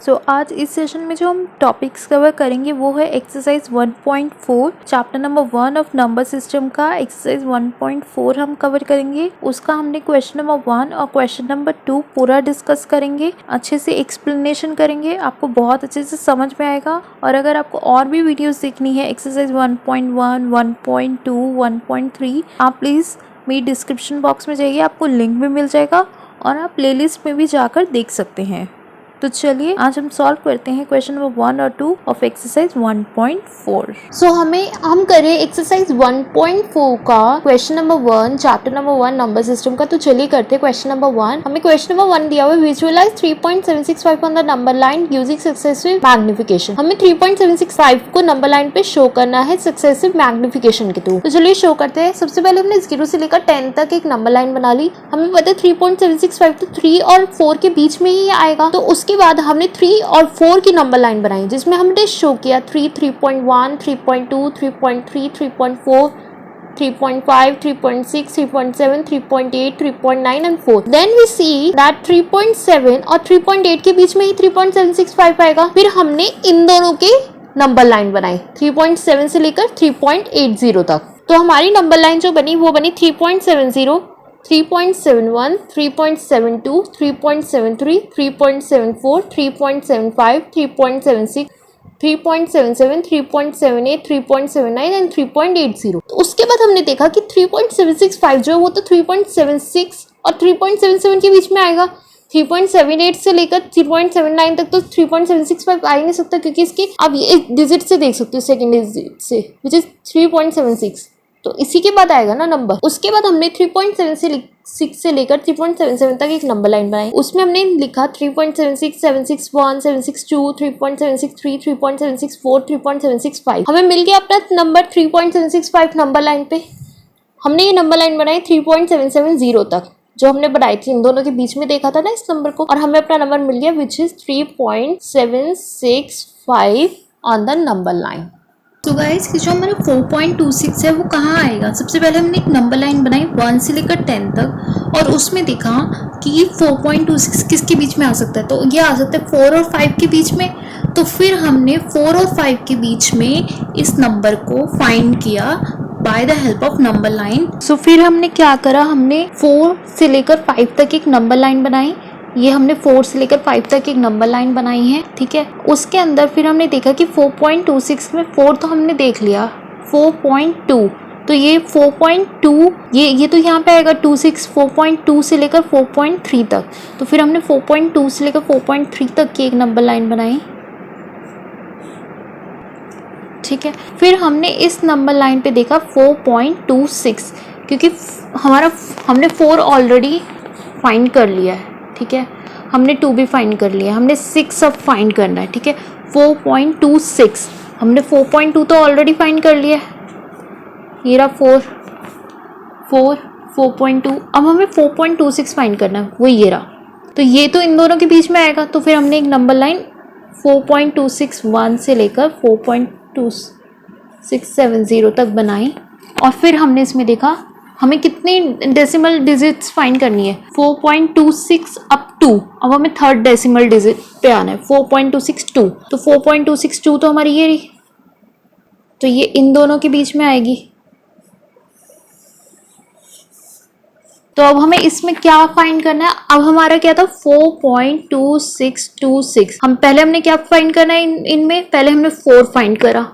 सो आज इस सेशन में जो हम टॉपिक्स कवर करेंगे वो है exercise 1.4 chapter number 1 of number system का एक्सरसाइज 1.4 हम कवर करेंगे। उसका हमने क्वेश्चन नंबर 1 और क्वेश्चन नंबर 2 पूरा डिस्कस करेंगे, अच्छे से एक्सप्लेनेशन करेंगे, आपको बहुत अच्छे से समझ में आएगा। और अगर आपको और भी वीडियोस देखनी है एक्सरसाइज 1.1, 1.2, 1.3, आप प्लीज़ मेरी डिस्क्रिप्शन बॉक्स में जाइए, आपको लिंक भी मिल जाएगा और आप प्लेलिस्ट में भी जाकर देख सकते हैं। तो चलिए आज हम सॉल्व करते हैं क्वेश्चन नंबर 1 और 2 ऑफ एक्सरसाइज 1.4। सो हम करें एक्सरसाइज 1.4 का question number 1 chapter number 1 number system का। तो चलिए करते हैं क्वेश्चन नंबर 1। हमें क्वेश्चन नंबर 1 दिया हुआ है, visualize 3.765 on the number line using successive magnification. हमें 3.765 को नंबर लाइन पे शो करना है सक्सेसिव मैग्निफिकेशन के थ्रू। तो चलिए शो करते हैं। सबसे पहले हमने 0 से लेकर 10 तक एक नंबर लाइन बना ली। हमें पता है 3.765 तो 3 और 4 के बीच में ही आएगा। तो उसके बाद हमने 3 और 4 की नंबर लाइन बनाई जिसमें हमने शो किया 3, 3.1, 3.2, 3.3, 3.4, 3.5, 3.6, 3.7, 3.8, 3.9 and 4. Then we see that 3.7 और 3.8 के बीच में ही 3.765 आएगा। फिर हमने इन दोनों के नंबर लाइन बनाई 3.7 से लेकर 3.80 तक। तो हमारी नंबर लाइन जो बनी वो बनी 3.70, 3.71, 3.72, 3.73, 3.74, 3.75, 3.76, 3.77, 3.78, 3.79 एंड 3.80। तो उसके बाद हमने देखा कि 3.765 जो है वो तो 3.76 और 3.77 के बीच में आएगा। 3.78 से लेकर 3.79 तक तो 3.765 आ ही नहीं सकता, क्योंकि इसके आप ये डिजिट से देख सकते हो, सेकेंड डिजिट से, विच इज 3.76। तो इसी के बाद आएगा ना नंबर। उसके बाद हमने 3.76 से लेकर 3.77 तक एक नंबर लाइन बनाई। उसमें हमने लिखा 3.76, 761, 762, 3.763, 3.764, 3.765। हमें मिल गया अपना नंबर 3.765 नंबर लाइन पे। हमने ये नंबर लाइन बनाई 3.770 तक, जो हमने बनाई थी इन दोनों के बीच में देखा था ना इस नंबर को, और हमें अपना नंबर मिल गया which is 3.765 on the number line. तो गाइस कि जो हमारा 4.26 है वो कहाँ आएगा। सबसे पहले हमने एक नंबर लाइन बनाई 1 से लेकर 10 तक और उसमें देखा कि 4.26 किसके बीच में आ सकता है। तो ये आ सकता है 4 और 5 के बीच में। तो फिर हमने 4 और 5 के बीच में इस नंबर को फाइंड किया by the help of number line. So फिर हमने क्या करा, हमने 4 से लेकर 5 तक एक नंबर लाइन बनाई। ये हमने 4 से लेकर 5 तक एक नंबर लाइन बनाई है, ठीक है। उसके अंदर फिर हमने देखा कि 4.26 में 4 तो हमने देख लिया, 4.2 तो ये 4.2 ये तो यहाँ पे आएगा 26, 4.2 से लेकर 4.3 तक। तो फिर हमने 4.2 से लेकर 4.3 तक की एक नंबर लाइन बनाई, ठीक है। फिर हमने इस नंबर लाइन पे देखा 4.26, क्योंकि हमने 4 ऑलरेडी फाइंड कर लिया है, ठीक है। हमने 2 भी फाइंड कर लिया, हमने 6 अब फाइंड करना है, ठीक है। 4.26 हमने 4.2 तो ऑलरेडी फाइंड कर लिया है, ये रहा 4.2। अब हमें 4.26 फाइंड करना है, वो ये रहा। तो ये तो इन दोनों के बीच में आएगा। तो फिर हमने एक नंबर लाइन 4.261 से लेकर 4.2670 तक बनाई और फिर हमने इसमें देखा हमें कितनी डेसिमल डिजिट्स फाइंड करनी है, 4.26 अप टू। अब हमें थर्ड डेसिमल डिजिट पे आना है 4.262। तो 4.262 तो हमारी ये रही, तो ये इन दोनों के बीच में आएगी। तो अब हमें इसमें क्या फाइंड करना है। अब हमारा क्या था 4.2626। हमने क्या फाइंड करना है इनमें, पहले हमने 4 फाइंड करा,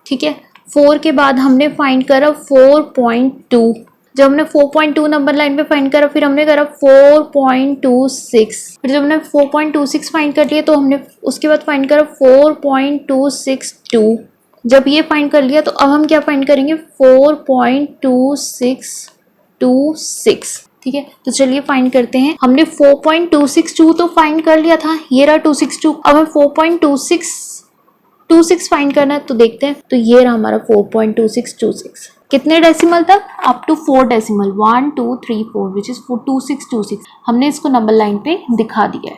ठीक है। 4 के बाद हमने फाइंड करा 4.2। जब हमने 4.2 नंबर लाइन पे फाइंड करा फिर हमने करा 4.26। फिर जब हमने 4.26 फाइंड कर लिया तो हमने उसके बाद फाइंड करा 4.262। जब ये फाइंड कर लिया तो अब हम क्या फाइंड करेंगे 4.2626, ठीक है। तो चलिए फाइंड करते हैं। हमने 4.262 तो फाइंड कर लिया था, ये रहा 262। अब हमें 4.26 फाइंड करना है, तो देखते हैं। तो ये रहा हमारा 4.2626। कितने डेसिमल तक, up to 4 decimal, 1 2 3 4 which is 26226। हमने इसको नंबर लाइन पे दिखा दिया है।